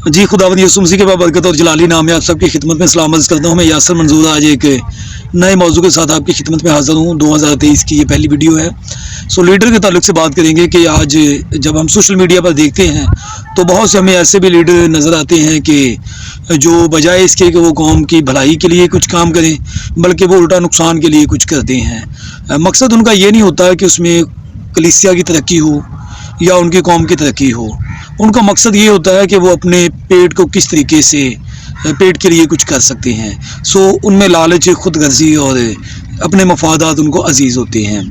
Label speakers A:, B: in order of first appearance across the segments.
A: जी खुदावंद यसु मसीह के बाबरकत और जलाली नाम में आप सबकी खिदमत में सलाम अर्ज़ करता हूँ। मैं यासर मंजूर आज एक नए मौजू के साथ आपकी खिदमत में हाज़िर हूँ। 2023 की ये पहली वीडियो है। लीडर के ताल्लुक से बात करेंगे कि आज जब हम सोशल मीडिया पर देखते हैं तो बहुत से हमें ऐसे भी लीडर नज़र आते हैं कि जो बजाय इसके कि वो कौम की भलाई के लिए कुछ काम करें बल्कि वो उल्टा नुकसान के लिए कुछ करते हैं। मकसद उनका ये नहीं होता कि उसमें कलीसिया की तरक्की हो या उनकी कौम की तरक्की हो। उनका मकसद ये होता है कि वो अपने पेट को किस तरीके से पेट के लिए कुछ कर सकते हैं। उनमें लालच, खुद गर्जी और अपने मफादात उनको अजीज़ होते हैं।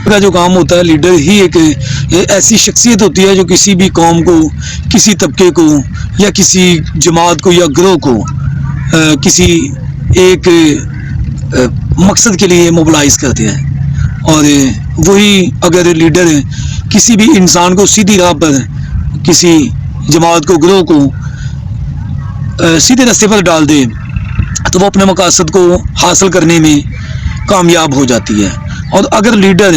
A: का जो काम होता है, लीडर ही एक ऐसी शख्सियत होती है जो किसी भी कौम को, किसी तबके को या किसी जमात को या ग्रोह को किसी एक मकसद के लिए मोबिलाइज करते हैं। और वही अगर लीडर किसी भी इंसान को सीधी राह पर, किसी जमात को, ग्रोह को सीधे रास्ते पर डाल दे तो वो अपने मकसद को हासिल करने में कामयाब हो जाती है। और अगर लीडर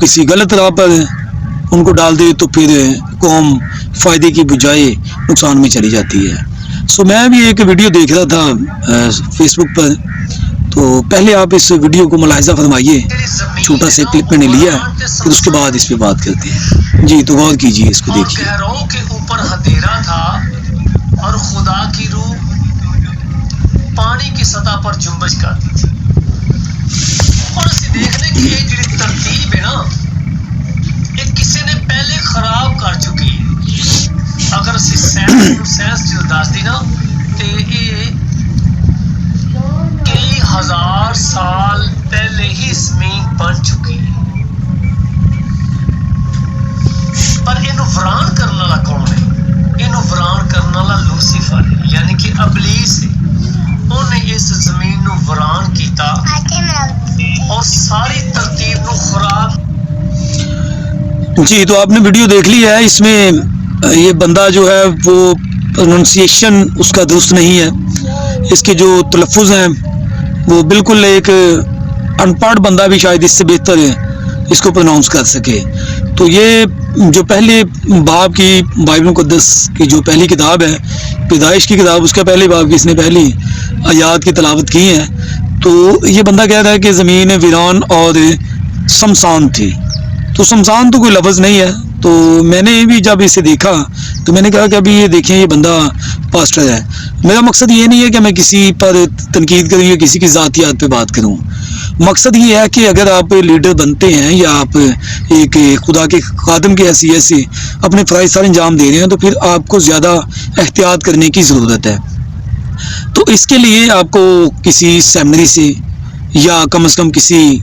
A: किसी गलत राह पर उनको डाल दे तो फिर कौम फ़ायदे की बजाय नुकसान में चली जाती है। मैं भी एक वीडियो देख रहा था फेसबुक पर, तो पहले आप इस वीडियो को मुलाहिजा फरमाइए। छोटा से क्लिप मैंने लिया है, फिर उसके बाद इस पे बात करते हैं। जी तो गौर कीजिए, इसको देखिए।
B: गहरों के ऊपर अंधेरा था और खुदा की रूह पानी की सतह पर जुम्बश करती थी। और इसे देखने की एक जो तरतीब है ना, एक किसी ने पहले खराब कर चुकी है। अगर साइंस जो दस दी ना तो ये कई हजार साल पहले ही ज़मीन बन चुकी है। पर इन्हू वरान करने वाला कौन है? इन्हू वरान करने वाला लूसीफर है, यानी कि अबलीस है। उन्हें इस जमीन नू वरान कीता और सारी तरतीब नू खराब।
A: जी तो आपने वीडियो देख ली है। इसमें ये बंदा जो है वो प्रोनाउंसिएशन उसका दुरुस्त नहीं है। इसके जो तलफ़ुज़ हैं वो बिल्कुल, एक अनपढ़ बंदा भी शायद इससे बेहतर है इसको प्रोनाउंस कर सके। तो ये जो पहले बाब की बाइबल मुक़द्दस की जो पहली किताब है, पैदाइश की किताब, उसका पहले बाब की इसने पहली आयात की तलावत की है। तो ये बंदा कह रहा है कि ज़मीन वीरान और शमशान थी। तो शमशान तो कोई लफ्ज़ नहीं है। तो मैंने भी जब इसे देखा तो मैंने कहा कि अभी ये देखें, ये बंदा पास्टर है। मेरा मकसद ये नहीं है कि मैं किसी पर तनकीद करूँ या किसी की ज़ातियात पे बात करूँ। मकसद ये है कि अगर आप लीडर बनते हैं या आप एक खुदा के खादम की हैसियत से अपने फ़राइज़ सारे अंजाम दे रहे हैं तो फिर आपको ज़्यादा एहतियात करने की ज़रूरत है। तो इसके लिए आपको किसी सेमिनरी से या कम से कम किसी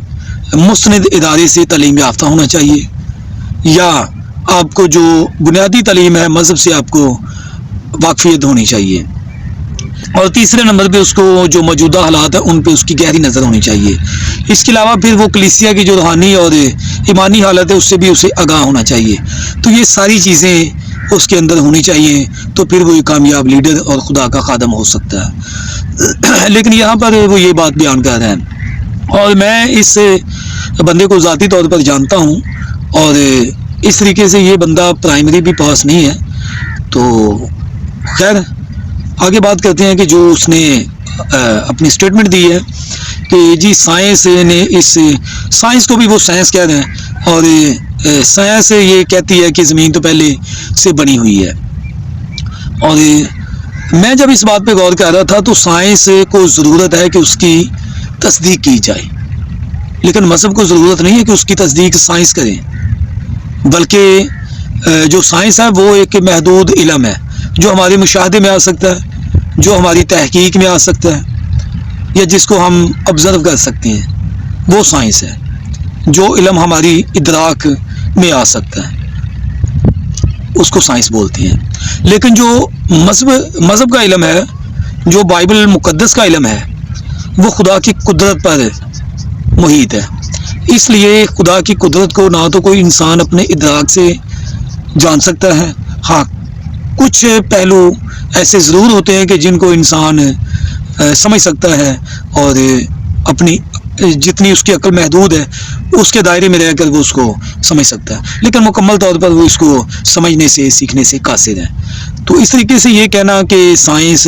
A: मुस्तनद इदारे से तालीम याफ्ता होना चाहिए, या आपको जो बुनियादी तालीम है मज़हब से आपको वाकफियत होनी चाहिए। और तीसरे नंबर पे उसको जो मौजूदा हालात है उन पे उसकी गहरी नज़र होनी चाहिए। इसके अलावा फिर वो कलीसिया की जो रूहानी और ईमानी हालत है उससे भी उसे आगाह होना चाहिए। तो ये सारी चीज़ें उसके अंदर होनी चाहिए, तो फिर वो एक कामयाब लीडर और खुदा का खादम हो सकता है। लेकिन यहाँ पर वो ये बात बयान कर रहे हैं और मैं इस बंदे को ज़ाती तौर पर जानता हूँ और इस तरीके से ये बंदा प्राइमरी भी पास नहीं है। तो खैर आगे बात करते हैं कि जो उसने अपनी स्टेटमेंट दी है कि जी साइंस ने, इस साइंस को भी वो साइंस कह रहे हैं और साइंस ये कहती है कि ज़मीन तो पहले से बनी हुई है। और मैं जब इस बात पे गौर कर रहा था तो साइंस को ज़रूरत है कि उसकी तस्दीक की जाए, लेकिन मज़हब को ज़रूरत नहीं है कि उसकी तस्दीक साइंस करें, बल्कि जो साइंस है वो एक महदूद इल्म है जो हमारे मुशाहदे में आ सकता है, जो हमारी तहकीक में आ सकता है, या जिसको हम ऑब्ज़र्व कर सकते हैं, वो साइंस है। जो इल्म हमारी इदराक में आ सकता है उसको साइंस बोलते हैं। लेकिन जो मज़हब का इल्म है, जो बाइबल मुक़द्दस का इल्म है, वो खुदा की कुदरत पर मुहित है। इसलिए खुदा की कुदरत को ना तो कोई इंसान अपने इदराक से जान सकता है। हाँ, कुछ पहलू ऐसे ज़रूर होते हैं कि जिनको इंसान समझ सकता है और अपनी جتنی اس کی عقل محدود ہے اس کے دائرے میں رہ کر وہ اس کو سمجھ سکتا ہے، لیکن مکمل طور پر وہ اس کو سمجھنے سے سیکھنے سے قاصر ہے۔ تو اس طریقے سے یہ کہنا کہ سائنس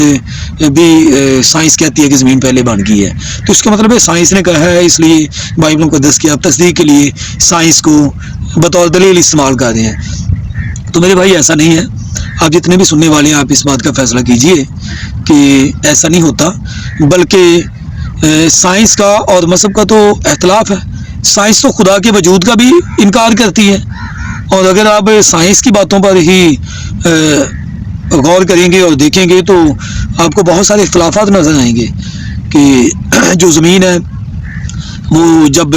A: کہتی ہے کہ زمین پہلے بن گئی ہے، تو اس کا مطلب ہے سائنس نے کہا ہے اس لیے بائبل مقدس کی آپ تصدیق کے لیے سائنس کو بطور دلیل استعمال کر رہے ہیں۔ تو میرے بھائی ایسا نہیں ہے، آپ جتنے بھی سننے والے ہیں آپ اس بات کا فیصلہ کیجئے کہ ایسا نہیں ہوتا، بلکہ سائنس کا اور مذہب کا تو اختلاف ہے۔ سائنس تو خدا کے وجود کا بھی انکار کرتی ہے، اور اگر آپ سائنس کی باتوں پر ہی غور کریں گے اور دیکھیں گے تو آپ کو بہت سارے اختلافات نظر آئیں گے کہ جو زمین ہے وہ جب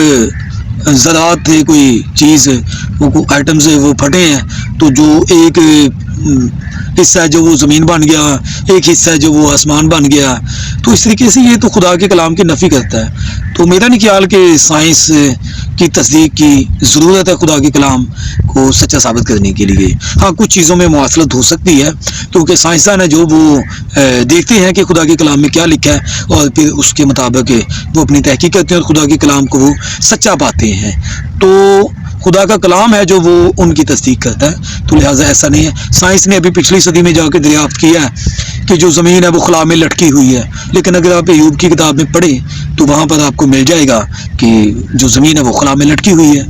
A: ذرات تھے، کوئی چیز وہ آئٹمز وہ پھٹے ہیں، تو جو ایک حصہ ہے جو وہ زمین بن گیا، ایک حصہ ہے جو وہ آسمان بن گیا، تو اس طریقے سے یہ تو خدا کے کلام کی نفی کرتا ہے۔ تو میرا نہیں خیال کہ سائنس کی تصدیق کی ضرورت ہے خدا کے کلام کو سچا ثابت کرنے کے لیے۔ ہاں کچھ چیزوں میں مواصلت ہو سکتی ہے، کیونکہ سائنسدان ہیں جو وہ دیکھتے ہیں کہ خدا کے کلام میں کیا لکھا ہے اور پھر اس کے مطابق وہ اپنی تحقیق کرتے ہیں اور خدا کے کلام کو وہ سچا پاتے ہیں۔ تو خدا کا کلام ہے جو وہ ان کی تصدیق کرتا ہے، تو لہٰذا ایسا نہیں ہے۔ سائنس نے ابھی پچھلی صدی میں جا کے دریافت کیا ہے کہ جو زمین ہے وہ خلا میں لٹکی ہوئی ہے، لیکن اگر آپ ایوب کی کتاب میں پڑھیں تو وہاں پر آپ کو مل جائے گا کہ جو زمین ہے وہ خلا میں لٹکی ہوئی ہے۔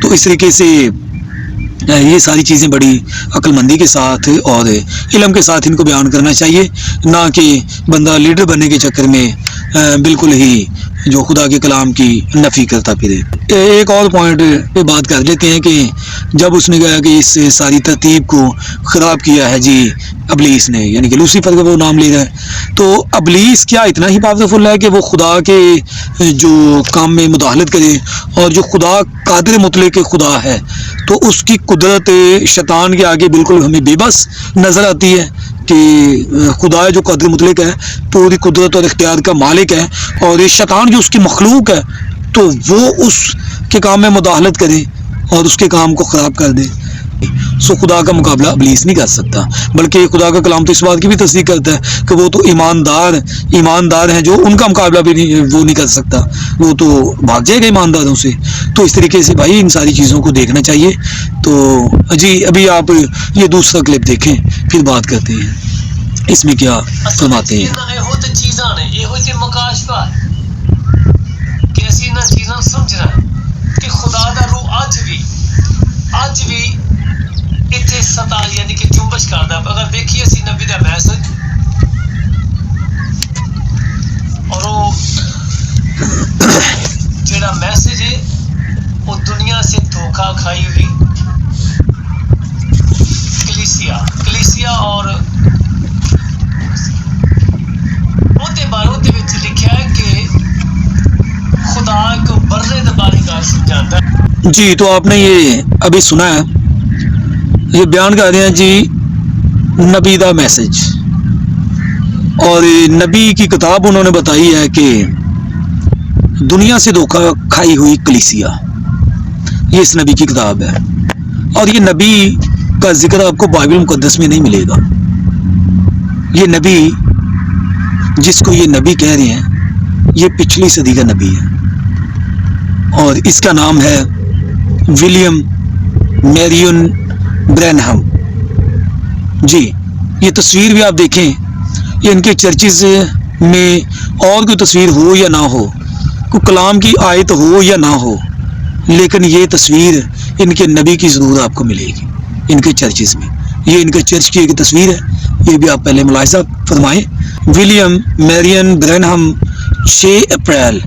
A: تو اس طریقے سے یہ ساری چیزیں بڑی عقل مندی کے ساتھ اور علم کے ساتھ ان کو بیان کرنا چاہیے، نہ کہ بندہ لیڈر بننے کے چکر میں بالکل ہی جو خدا کے کلام کی نفی کرتا پھرے۔ ایک اور پوائنٹ پہ بات کر لیتے ہیں کہ جب اس نے کہا کہ اس ساری ترتیب کو خراب کیا ہے جی ابلیس نے، یعنی کہ لوسیفر کا وہ نام لے رہا ہے، تو ابلیس کیا اتنا ہی پاورفل ہے کہ وہ خدا کے جو کام میں مداخلت کرے؟ اور جو خدا قادر مطلق خدا ہے تو اس کی قدرت شیطان کے آگے بالکل ہمیں بے بس نظر آتی ہے کہ خدا جو قادر مطلق ہے پوری قدرت اور اختیار کا مالک ہے، اور یہ شیطان جو اس کی مخلوق ہے تو وہ اس کے کام میں مداخلت کرے اور اس کے کام کو خراب کر دے۔ سو خدا کا مقابلہ ابلیس نہیں کر سکتا، بلکہ خدا کا کلام تو اس بات کی بھی تصدیق کرتا ہے کہ وہ تو ایماندار ہیں، جو ان کا مقابلہ بھی وہ نہیں کر سکتا، وہ تو بھاگ جائے گا ایمانداروں سے۔ تو اس طریقے سے بھائی ان ساری چیزوں کو دیکھنا چاہیے۔ تو جی ابھی آپ یہ دوسرا کلپ دیکھیں پھر بات کرتے ہیں اس میں کیا فرماتے ہیں۔
B: خدا دا روح اج بھی اتنے ستا یعنی کہ جنبش کرتا۔ اگر دیکھیے اسی نبی دا میسج اور وہ جڑا میسج ہے وہ دنیا سے دھوکہ کھائی ہوئی کلیسیا اور وہ باروں کے لکھا ہے کہ خدا کو برے دبارے کا سمجھاتا ہے۔
A: جی تو آپ نے یہ ابھی سنا ہے، یہ بیان کر رہے ہیں جی نبی دا میسج، اور نبی کی کتاب انہوں نے بتائی ہے کہ دنیا سے دھوکہ کھائی ہوئی کلیسیا، یہ اس نبی کی کتاب ہے، اور یہ نبی کا ذکر آپ کو بائبل مقدس میں نہیں ملے گا۔ یہ نبی جس کو یہ نبی کہہ رہے ہیں یہ پچھلی صدی کا نبی ہے، اور اس کا نام ہے ولیم میریون برینہم۔ جی یہ تصویر بھی آپ دیکھیں، یہ ان کے چرچز میں اور کوئی تصویر ہو یا نہ ہو، کوئی کلام کی آیت ہو یا نہ ہو، لیکن یہ تصویر ان کے نبی کی ضرور آپ کو ملے گی ان کے چرچز میں۔ یہ ان کے چرچ کی ایک تصویر ہے، یہ بھی آپ پہلے ملاحظہ فرمائیں۔ ولیم میریون برینہم 6 اپریل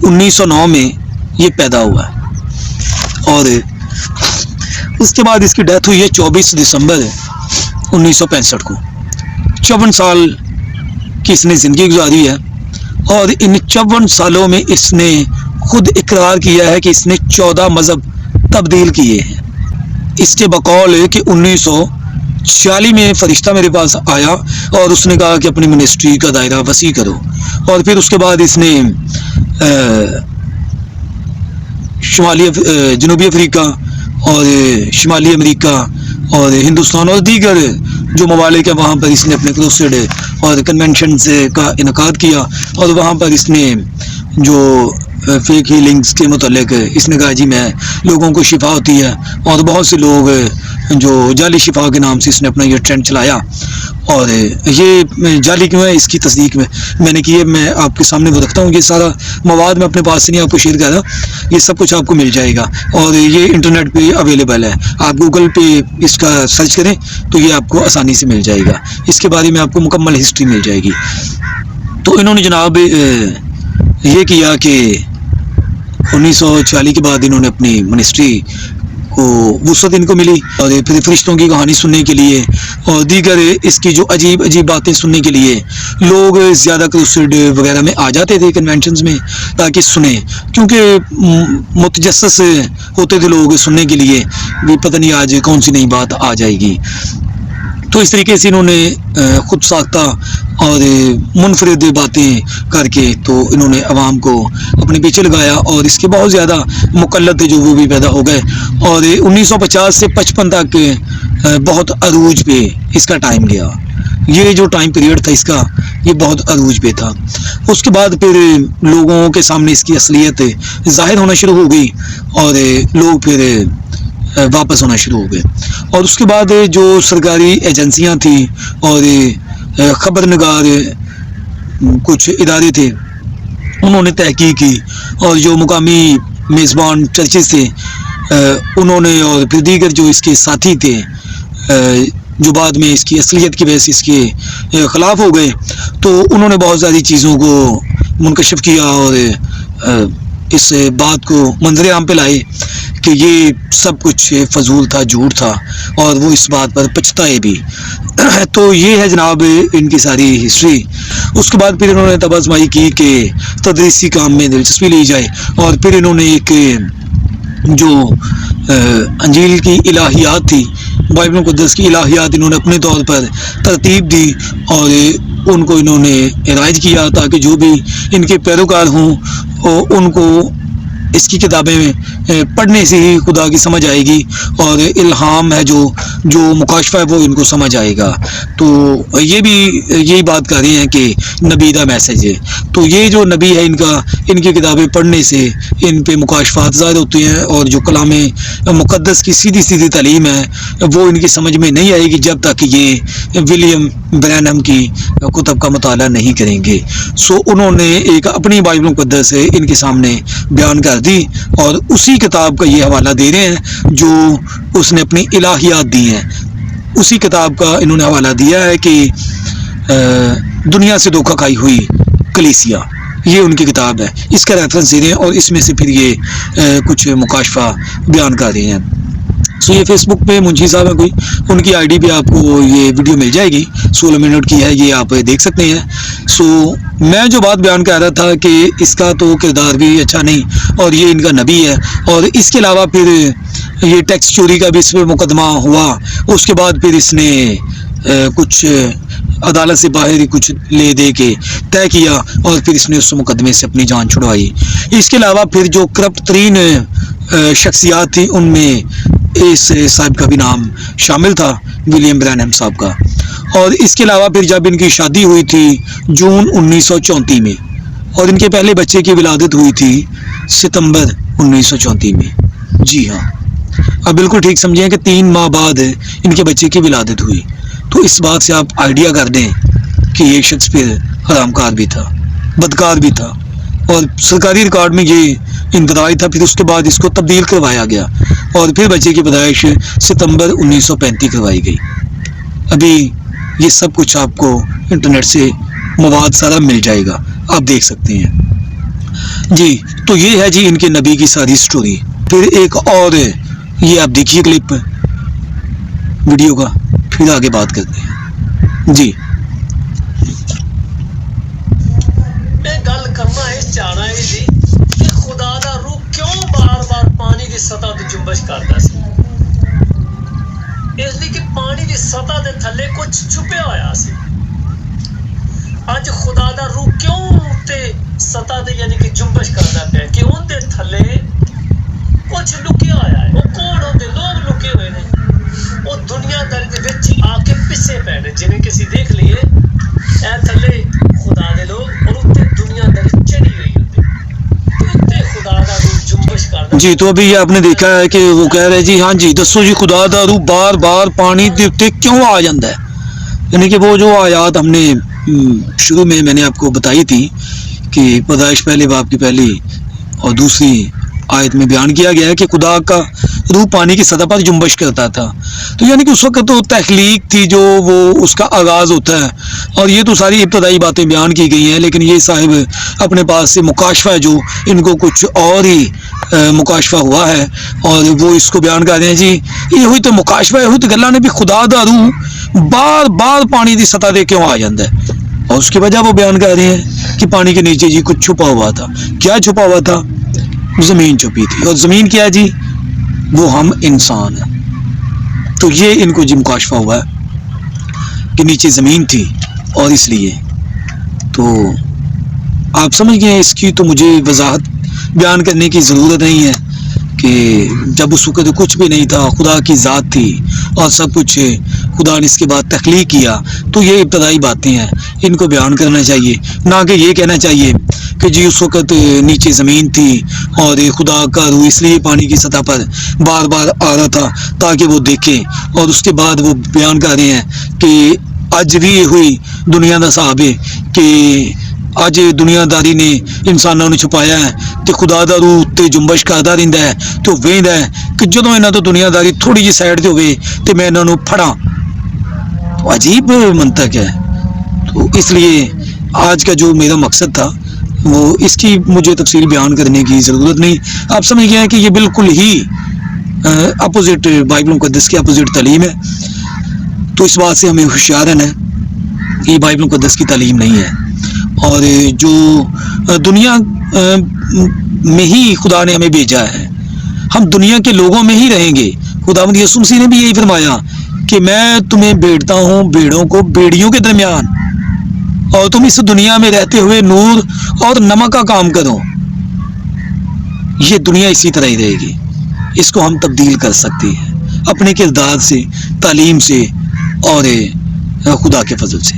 A: 1909 میں یہ پیدا ہوا ہے، اور اس کے بعد اس کی ڈیتھ ہوئی ہے 24 دسمبر 1965 کو۔ 54 سال کی اس نے زندگی گزاری ہے، اور ان 54 سالوں میں اس نے خود اقرار کیا ہے کہ اس نے 14 مذہب تبدیل کیے ہیں۔ اس کے بقول ہے کہ 1946 میں فرشتہ میرے پاس آیا اور اس نے کہا کہ اپنی منسٹری کا دائرہ وسیع کرو، اور پھر اس کے بعد اس نے جنوبی افریقہ اور شمالی امریکہ اور ہندوستان اور دیگر جو ممالک ہیں وہاں پر اس نے اپنے کروسیڈ اور کنونشنز کا انعقاد کیا، اور وہاں پر اس نے جو फेक हीलिंग्स के मुतल्लिक इसने कहा जी मैं लोगों को शिफा होती है, और बहुत से लोग जो जाली शिफा के नाम से इसने अपना ये ट्रेंड चलाया। और ये जाली क्यों है इसकी तस्दीक में मैंने की है, मैं आपके सामने वो रखता हूँ। ये सारा मवाद मैं अपने पास से नहीं आपको शेयर कर रहा, ये सब कुछ आपको मिल जाएगा और ये इंटरनेट पे अवेलेबल है। आप गूगल पे इसका सर्च करें तो ये आपको आसानी से मिल जाएगा, इसके बारे में आपको मुकम्मल हिस्ट्री मिल जाएगी। तो इन्होंने जनाब ये किया कि 1940 के बाद इन्होंने अपनी मिनिस्ट्री को वुसअत इनको मिली, और फिर फरिश्तों की कहानी सुनने के लिए और दीगर इसकी जो अजीब अजीब बातें सुनने के लिए लोग ज़्यादा क्रूसेड वगैरह में आ जाते थे कन्वेंशंस में ताकि सुने, क्योंकि मुतजस्सिस होते थे लोग सुनने के लिए भी पता नहीं आज कौन सी नई बात आ जाएगी। तो इस तरीके से इन्होंने खुद साख्ता और मुनफरिद बातें करके तो इन्होंने अवाम को अपने पीछे लगाया, और इसके बहुत ज़्यादा मुकल्लद थे जो वो भी पैदा हो गए। और 1950 से 55 तक बहुत अरूज पे इसका टाइम गया। ये जो टाइम पीरियड था इसका ये बहुत अरूज पे था। उसके बाद फिर लोगों के सामने इसकी असलियत ज़ाहिर होना शुरू हो गई और लोग फिर वापस होना शुरू हो गए। और उसके बाद जो सरकारी एजेंसियां थी और खबरनगार कुछ इदारे थे उन्होंने तहकीक की, और जो मुकामी मेज़बान चर्चेस थे उन्होंने, और फिर दीगर जो इसके साथी थे जो बाद में इसकी असलियत की वजह से इसके ख़िलाफ़ हो गए, तो उन्होंने बहुत सारी चीज़ों को मुनकशिफ किया और इस बात को मंजर आम पे लाए कि ये सब कुछ फजूल था, झूठ था, और वो इस बात पर पछताए भी। तो ये है जनाब इनकी सारी हिस्ट्री। उसके बाद फिर इन्होंने तबाज़माई की कि तदरीसी काम में दिलचस्पी ली जाए, और फिर इन्होंने एक जो अंजील की इलाहियात थी, बाइबल मुक़द्दस की इलाहियात, इन्होंने अपने तौर पर तरतीब दी और उनको इन्होंने राइज किया ताकि जो भी इनके पैरोकार हों उनको इसकी किताबें पढ़ने से ही खुदा की समझ आएगी, और इल्हाम है जो मुकाशफा है वो इनको समझ आएगा। तो ये भी यही बात कर रहे हैं कि नबी का मैसेज है। तो ये जो नबी है इनकी किताबें पढ़ने से इन पे मुकाशफात ज़ाहिर होते हैं, और जो कलाम मुक़द्दस की सीधी सीधी तालीम है वो इनकी समझ में नहीं आएगी जब तक ये विलियम ब्रैनम की कुतब का मुताला नहीं करेंगे। सो उन्होंने एक अपनी बाइबल मुक़द्दस इनके सामने बयान कर दी, और उसी किताब का ये हवाला दे रहे हैं जो उसने अपनी इलाहियात दी हैं। उसी किताब का इन्होंने हवाला दिया है कि दुनिया से धोखा खाई हुई कलीसिया, ये उनकी किताब है, इसका रेफरेंस दे रहे हैं, और इसमें से फिर ये कुछ मुकाशफा बयान कर रहे हैं। सो ये फेसबुक पे मुंशी साहब है कोई, उनकी आईडी पे आपको ये वीडियो मिल जाएगी, 16 मिनट की है, ये आप देख सकते हैं। सो मैं जो बात बयान कर रहा था कि इसका तो किरदार भी अच्छा नहीं, और ये इनका नबी है, और इसके अलावा फिर ये टैक्स चोरी का भी इस पर मुकदमा हुआ। उसके बाद फिर इसने कुछ अदालत से बाहर कुछ ले दे के तय किया, और फिर इसने उस मुकदमे से अपनी जान छुड़वाई। इसके अलावा फिर जो करप्ट तरीन शख्सियात थी उनमें इस साहब का भी नाम शामिल था, विलियम ब्रैनम साहब का। और इसके अलावा फिर जब इनकी शादी हुई थी जून 1934 में, और इनके पहले बच्चे की विलादत हुई थी सितंबर 1934 में। जी हाँ, अब बिल्कुल ठीक समझें कि 3 माह बाद इनके बच्चे की विलादत हुई। तो इस बात से आप आइडिया कर दें कि ये शख्स फिर हरामकार भी था, बदकार भी था, और सरकारी रिकॉर्ड में ये इंतराज था। फिर उसके बाद इसको तब्दील करवाया गया, और फिर बच्चे की पैदाइश सितंबर 1935 करवाई गई। अभी ये सब कुछ आपको इंटरनेट से मवाद सारा मिल जाएगा, आप देख सकते हैं जी। तो ये है जी इनके नबी की सारी स्टोरी। फिर एक और ये आप देखिए क्लिप वीडियो का, फिर आगे बात करते हैं जी।
B: मैं गल करना है चाहना है जी कि खुदा दा रूह क्यों बार-बार पानी की सतह ते जुम्बश करदा सी। इसलिए कि पानी की सतह दे थल्ले कुछ छुपया होया सी। अज खुदा दा रूह क्यों ते सतह ते यानी कि जुम्बश करदा पिया कि उनदे थल्ले कुछ लुकिया होया है। वो कौन होंदे लोग लुके हुए ने, वो दुनियादारी दे विच आके पिछे पै ने। जिवें किसी देख लिए ए थल्ले खुदा दे लोग और उत्ते दुनियादारी चढ़ी हुई होंदी, ते उत्ते
A: جی تو ابھی یہ آپ نے دیکھا ہے کہ وہ کہہ رہے جی ہاں جی دسو جی خدا دا روح بار بار پانی دے اتنے کیوں آ جاتا ہے. یعنی کہ وہ جو آیات ہم نے شروع میں نے آپ کو بتائی تھی کہ پیدائش پہلے باب کی پہلی اور دوسری آیت میں بیان کیا گیا ہے کہ خدا کا روح پانی کی سطح پر جنبش کرتا تھا. تو یعنی کہ اس وقت تو تخلیق تھی جو وہ اس کا آغاز ہوتا ہے اور یہ تو ساری ابتدائی باتیں بیان کی گئی ہیں. لیکن یہ صاحب اپنے پاس سے مکاشفہ ہے جو ان کو کچھ اور ہی مکاشفہ ہوا ہے اور وہ اس کو بیان کر رہے ہیں. جی یہ ہوئی تو مکاشفہ ہے, ہوئی تو گلا نے بھی خدا دا روح بار بار پانی کی سطح دے کیوں آ جاتا ہے اور اس کی وجہ وہ بیان کر رہے ہیں کہ پانی کے نیچے جی کچھ چھپا ہوا تھا. کیا چھپا ہوا تھا؟ زمین چھپی تھی. اور زمین کیا ہے جی؟ وہ ہم انسان ہیں. تو یہ ان کو جی مکاشفہ ہوا ہے کہ نیچے زمین تھی اور اس لیے تو آپ سمجھ گئے. اس کی تو مجھے وضاحت بیان کرنے کی ضرورت نہیں ہے کہ جب اس وقت کچھ بھی نہیں تھا, خدا کی ذات تھی اور سب کچھ خدا نے اس کے بعد تخلیق کیا. تو یہ ابتدائی باتیں ہیں, ان کو بیان کرنا چاہیے, نہ کہ یہ کہنا چاہیے کہ جی اس وقت نیچے زمین تھی اور خدا کا روح اس لیے پانی کی سطح پر بار بار آ رہا تھا تاکہ وہ دیکھیں. اور اس کے بعد وہ بیان کر رہے ہیں کہ اج بھی ہوئی دنیا کا حساب ہے کہ اج دنیا داری نے انسانوں نے چھپایا ہے کہ خدا دا روح تے جنبش کرتا رہتا ہے تو وہدا ہے کہ جدوں یہاں تو دنیا داری تھوڑی جی سائڈ تے ہوئے تو میں انہوں پھڑاں. تو عجیب منطق ہے. تو اس لیے آج کا جو میرا مقصد تھا وہ اس کی مجھے تفصیل بیان کرنے کی ضرورت نہیں. آپ سمجھ گئے ہیں کہ یہ بالکل ہی اپوزٹ بائبل مقدس کی اپوزٹ تعلیم ہے. تو اس بات سے ہمیں ہوشیار رہنا ہے. یہ بائبل مقدس کی تعلیم نہیں ہے اور جو دنیا میں ہی خدا نے ہمیں بھیجا ہے, ہم دنیا کے لوگوں میں ہی رہیں گے. خداوند یسوع مسیح نے بھی یہی فرمایا کہ میں تمہیں بھیجتا ہوں بیڑوں کو بیڑیوں کے درمیان, اور تم اس دنیا میں رہتے ہوئے نور اور نمک کا کام کرو. یہ دنیا اسی طرح ہی رہے گی. اس کو ہم تبدیل کر سکتے ہیں اپنے کردار سے, تعلیم سے اور خدا کے فضل سے.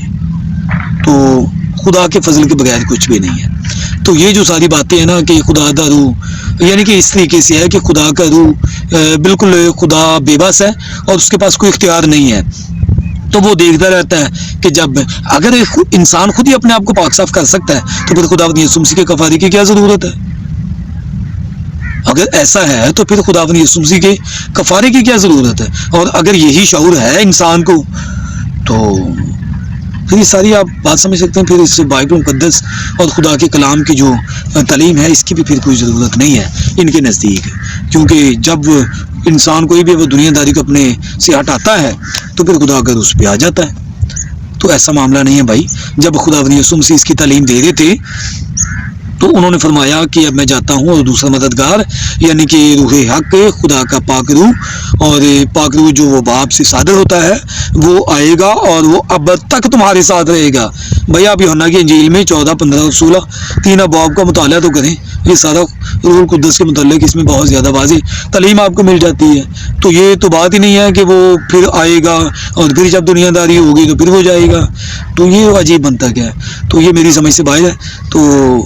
A: تو خدا کے فضل کے بغیر کچھ بھی نہیں ہے. تو یہ جو ساری باتیں ہیں نا کہ خدا دا روح یعنی کہ اس طریقے سے ہے کہ خدا کا روح بالکل خدا بے بس ہے اور اس کے پاس کوئی اختیار نہیں ہے. تو وہ دیکھتا رہتا ہے کہ جب اگر انسان خود ہی اپنے آپ کو پاک صاف کر سکتا ہے تو پھر خداوند یسوع مسیح کے کفارے کی کیا ضرورت ہے؟ اگر ایسا ہے تو پھر خداوند یسوع مسیح کے کفارے کی کیا ضرورت ہے؟ اور اگر یہی شعور ہے انسان کو تو پھر یہ ساری آپ بات سمجھ سکتے ہیں. پھر اس بائبل مقدس اور خدا کے کلام کی جو تعلیم ہے اس کی بھی پھر کوئی ضرورت نہیں ہے ان کے نزدیک. کیونکہ جب انسان کوئی بھی وہ دنیا داری کو اپنے سے ہٹاتا ہے تو پھر خدا کا روح اس پہ آ جاتا ہے. تو ایسا معاملہ نہیں ہے بھائی. جب خداوند یسوع مسیح اس کی تعلیم دے رہے تھے تو انہوں نے فرمایا کہ اب میں جاتا ہوں اور دوسرا مددگار یعنی کہ روح حق خدا کا پاک روح اور پاک روح جو وہ باپ سے صادر ہوتا ہے وہ آئے گا اور وہ اب تک تمہارے ساتھ رہے گا. بھائی آپ یوحنا کی انجیل میں 14, 15 اور 16 3 ابواب کا مطالعہ تو کریں. یہ سارا روح القدس کے متعلق اس میں بہت زیادہ واضح تعلیم آپ کو مل جاتی ہے. تو یہ تو بات ہی نہیں ہے کہ وہ پھر آئے گا اور پھر جب دنیا داری ہوگی تو پھر وہ جائے گا. تو یہ عجیب منطق ہے. تو یہ میری سمجھ سے باہر ہے. تو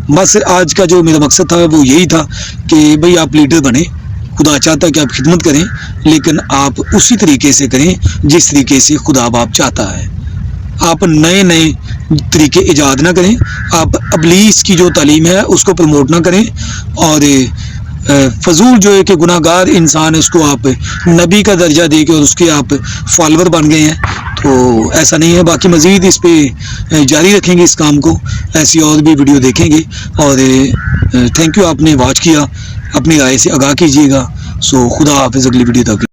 A: بس آج کا جو میرا مقصد تھا وہ یہی تھا کہ بھئی آپ لیڈر بنیں. خدا چاہتا ہے کہ آپ خدمت کریں لیکن آپ اسی طریقے سے کریں جس طریقے سے خدا باپ چاہتا ہے. آپ نئے طریقے ایجاد نہ کریں. آپ ابلیس کی جو تعلیم ہے اس کو پروموٹ نہ کریں اور فضول جو ہے کہ گناہ گار انسان ہے اس کو آپ نبی کا درجہ دے کے اور اس کے آپ فالوور بن گئے ہیں. تو ایسا نہیں ہے. باقی مزید اس پہ جاری رکھیں گے اس کام کو. ایسی اور بھی ویڈیو دیکھیں گے اور تھینک یو آپ نے واچ کیا. اپنی رائے سے آگاہ کیجیے گا. سو خدا حافظ. اگلی ویڈیو تک